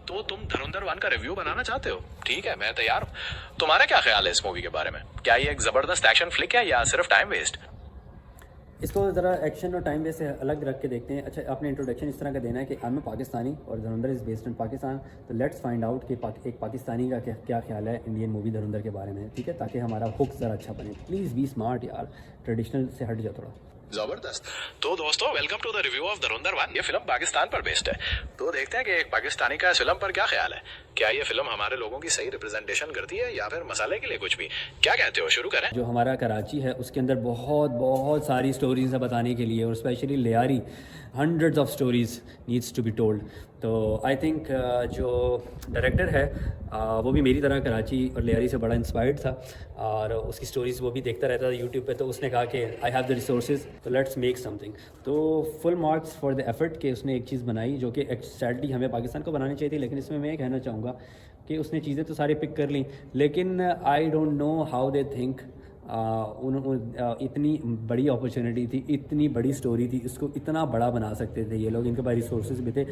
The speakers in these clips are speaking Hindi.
तो तुम धुरंधर 1 का रिव्यू बनाना चाहते हो? ठीक है, मैं तैयार हूँ। तुम्हारा क्या ख्याल है इस मूवी के बारे में? क्या ये एक जबरदस्त एक्शन फ्लिक है या सिर्फ टाइम वेस्ट? इसको ज़रा एक्शन और टाइम वेस्ट से अलग रख के देखते हैं। अच्छा, आपने इंट्रोडक्शन इस तरह का देना है कि आई एम पाकिस्तानी और धुरंधर इज़ बेस्ड इन पाकिस्तान, तो लेट्स फाइंड आउट कि एक पाकिस्तानी का क्या ख्याल है इंडियन मूवी धुरंधर के बारे में, ठीक है, ताकि हमारा हुक ज़रा अच्छा बने। प्लीज़ बी स्मार्ट यार, ट्रेडिशनल से हट जाओ थोड़ा। जबरदस्त। तो दोस्तों, welcome to the review of Dhurandhar 1। ये फिल्म पाकिस्तान पर बेस्ड है, तो देखते हैं कि एक पाकिस्तानी का इस फिल्म पर क्या ख्याल है। क्या ये फिल्म हमारे लोगों की सही रिप्रेजेंटेशन करती है या फिर मसाले के लिए कुछ भी? क्या कहते हो, शुरू करें? जो हमारा कराची है उसके अंदर बहुत बहुत सारी स्टोरीज है बताने के लिए, और specially Lyari, hundreds of stories needs to be told. तो आई थिंक जो डायरेक्टर है वो भी मेरी तरह कराची और लियारी से बड़ा इंस्पायर्ड था, और उसकी स्टोरीज़ वो भी देखता रहता था यूट्यूब पे। तो उसने कहा कि आई हैव द रिसोर्सेज, तो लेट्स मेक समथिंग। तो full marks for the effort कि उसने एक चीज़ बनाई जो कि एक्सैक्टली हमें पाकिस्तान को बनानी चाहिए थी। लेकिन इसमें मैं ये कहना चाहूँगा कि उसने चीज़ें तो सारी पिक कर ली, लेकिन I don't know how they think. इतनी बड़ी अपॉर्चुनिटी थी, इतनी बड़ी स्टोरी थी, इसको इतना बड़ा बना सकते थे ये लोग। इनके पास रिसोर्सेज भी थे।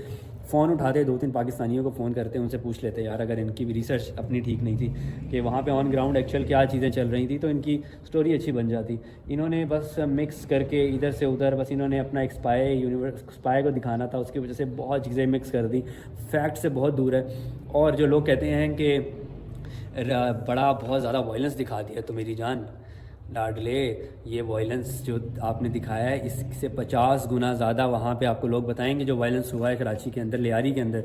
फ़ोन उठाते, 2-3 पाकिस्तानियों को फ़ोन करते, उनसे पूछ लेते यार, अगर इनकी भी रिसर्च अपनी ठीक नहीं थी कि वहाँ पे ऑन ग्राउंड एक्चुअल क्या चीज़ें चल रही थी, तो इनकी स्टोरी अच्छी बन जाती। इन्होंने बस मिक्स करके इधर से उधर, बस इन्होंने अपना एक स्पाई को दिखाना था, उसकी वजह से बहुत चीज़ें मिक्स कर दी, फैक्ट से बहुत दूर है। और जो लोग कहते हैं कि बड़ा बहुत ज़्यादा वायलेंस दिखा दिया, तो मेरी जान लाडले, ये वायलेंस जो आपने दिखाया है इससे 50 गुना ज़्यादा वहाँ पे आपको लोग बताएंगे जो वायलेंस हुआ है कराची के अंदर, लियारी के अंदर।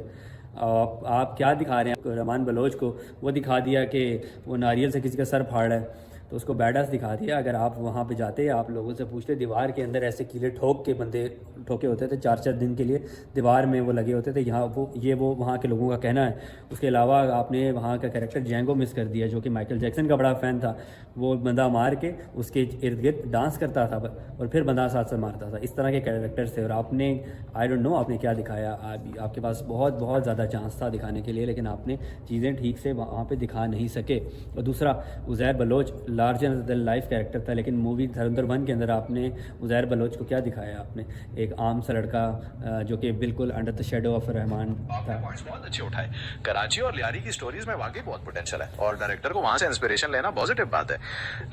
आप क्या दिखा रहे हैं? रहमान बलोच को वो दिखा दिया कि वो नारियल से किसी का सर फाड़ है, तो उसको बैडास दिखा दिया। अगर आप वहाँ पे जाते, आप लोगों से पूछते, दीवार के अंदर ऐसे कीले ठोक के बंदे ठोके होते थे, 4-4 दिन के लिए दीवार में वो लगे होते थे। यहाँ वो वहाँ के लोगों का कहना है। उसके अलावा आपने वहाँ का कैरेक्टर जैंगो मिस कर दिया, जो कि माइकल जैक्सन का बड़ा फ़ैन था। वो बंदा मार के उसके इर्द गिर्द डांस करता था और फिर बंदा साथ से मारता था। इस तरह के कैरेक्टर्स थे। और आपने, आई डोंट नो आपने क्या दिखाया। आपके पास बहुत बहुत ज़्यादा चांस था दिखाने के लिए, लेकिन आपने चीज़ें ठीक से वहाँ पर दिखा नहीं सके। और दूसरा, Uzair Baloch larger than life character था, लेकिन मूवी धुरंधर 1 के अंदर आपने उज़ैर बलोच को क्या दिखाया? आपने एक आम सा लड़का जो कि बिल्कुल under the shadow of Rahman था। पॉइंट्स बहुत अच्छे उठाए। कराची और लियारी की स्टोरीज में वाकई बहुत पोटेंशियल है और डायरेक्टर को वहां से इंस्पिरेशन लेना पॉजिटिव बात है।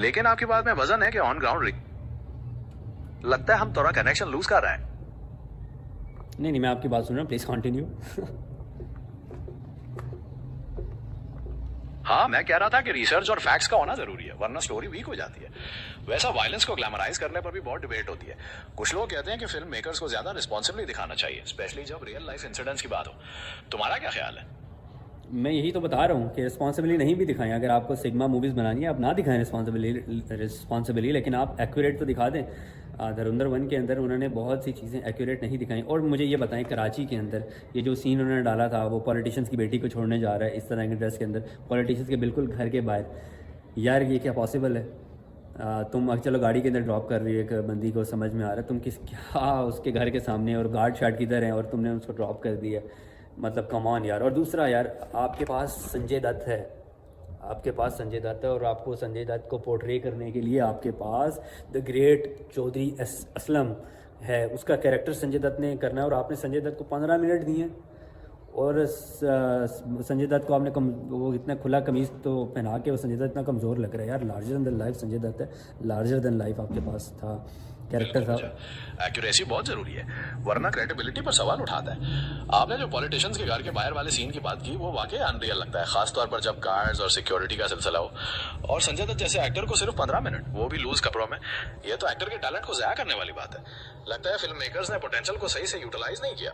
लेकिन आपकी बात में वजन है कि ऑन ग्राउंड लगता है हम थोड़ा कनेक्शन लूज कर रहे हैं। नहीं, मैं आपकी बात सुन रहा हूँ, प्लीज़ कंटिन्यू। हाँ, मैं कह रहा था कि रिसर्च और फैक्ट्स का होना जरूरी है, वरना स्टोरी वीक हो जाती है। वैसा वायलेंस को ग्लैमराइज करने पर भी बहुत डिबेट होती है। कुछ लोग कहते हैं कि फिल्म मेकर्स को ज्यादा रिस्पॉन्सिबली दिखाना चाहिए, स्पेशली जब रियल लाइफ इंसिडेंट्स की बात हो। तुम्हारा क्या ख्याल है? मैं यही तो बता रहा हूँ कि रिस्पॉन्सिबली नहीं भी दिखाएं। अगर आपको सिग्मा मूवीज़ बनानी है, आप ना दिखाएं रिस्पॉन्सिबली, लेकिन आप एक्यूरेट तो दिखा दें। धुरंधर 1 के अंदर उन्होंने बहुत सी चीज़ें एक्यूरेट नहीं दिखाई। और मुझे ये बताएं, कराची के अंदर ये जो सीन उन्होंने डाला था, वो पॉलिटिशियंस की बेटी को छोड़ने जा रहा है इस तरह के ड्रेस के अंदर, पॉलिटिशियंस के बिल्कुल घर के बाहर। यार, ये क्या पॉसिबल है? तुम चलो गाड़ी के अंदर ड्रॉप कर रही है एक बंदी को, समझ में आ रहा है तुम क्या उसके घर के सामने, और गार्ड शार्ड किधर हैं, और तुमने उसको ड्रॉप कर दिया। मतलब कम ऑन यार। और दूसरा यार, आपके पास संजय दत्त है, और आपको संजय दत्त को पोर्ट्रे करने के लिए आपके पास द ग्रेट चौधरी असलम है, उसका कैरेक्टर संजय दत्त ने करना है। और आपने संजय दत्त को 15 मिनट दिए, और संजय दत्त को आपने वो इतना खुला कमीज़ तो पहना के, वो संजय दत्त इतना कमज़ोर लग रहा है यार। Larger than life Sanjay Dutt है, लार्जर देन लाइफ आपके पास था कैरेक्टर था। एक्यूरेसी बहुत जरूरी है, वरना क्रेडिबिलिटी पर सवाल उठाता है। आपने जो पॉलिटिशियंस के घर के बाहर वाले सीन की बात की, वो वाकई अनरियल लगता है, खासतौर पर जब गार्ड्स और सिक्योरिटी का सिलसिला हो। और संजय दत्त जैसे एक्टर को सिर्फ 15 मिनट, वो भी लूज कपड़ों में, ये तो एक्टर के टैलेंट को ज़ाया करने वाली बात है। लगता है फिल्म मेकर्स ने पोटेंशियल को सही से यूटिलाइज नहीं किया।